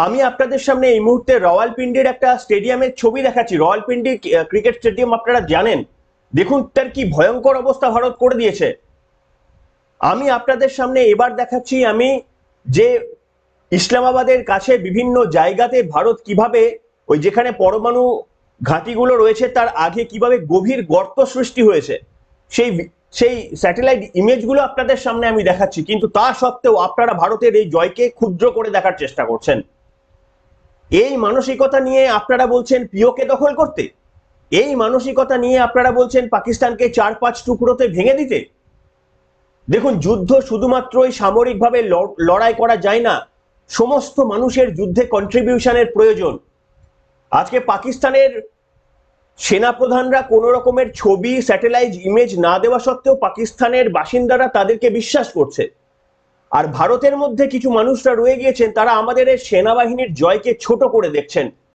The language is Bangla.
আমি আপনাদের সামনে এই মুহূর্তে রাওয়ালপিন্ডির একটা স্টেডিয়ামের ছবি দেখাচ্ছি। রাওয়ালপিন্ডি ক্রিকেট স্টেডিয়াম আপনারা জানেন, দেখুন তার কি ভয়ঙ্কর অবস্থা ভারত করে দিয়েছে। আমি আপনাদের সামনে এবার দেখাচ্ছি আমি যে ইসলামাবাদের কাছে বিভিন্ন জায়গাতে ভারত কিভাবে ওই যেখানে পরমাণু ঘাঁটিগুলো রয়েছে তার আগে কিভাবে গভীর গর্ত সৃষ্টি হয়েছে সেই সেই স্যাটেলাইট ইমেজগুলো আপনাদের সামনে আমি দেখাচ্ছি। কিন্তু তা সত্ত্বেও আপনারা ভারতের এই জয়কে ক্ষুদ্র করে দেখার চেষ্টা করছেন। এই মানসিকতা নিয়ে আপনারা বলছেন পিওকে দখল করতে, এই মানসিকতা নিয়ে আপনারা বলছেন পাকিস্তানকে 4-5 টুকরোতে ভেঙে দিতে। দেখুন, যুদ্ধ শুধুমাত্রই সামরিকভাবে লড়াই করা যায় না, সমস্ত মানুষের যুদ্ধে কন্ট্রিবিউশনের প্রয়োজন। আজকে পাকিস্তানের সেনাপ্রধানরা কোন রকমের ছবি স্যাটেলাইট ইমেজ না দেওয়া সত্ত্বেও পাকিস্তানের বাসিন্দারা তাদেরকে বিশ্বাস করছে। আর ভারতের মধ্যে কিছু মানুষরা রয়ে গিয়েছেন, তারা আমাদের সেনাবাহিনীর জয়কে ছোট করে দেখছেন।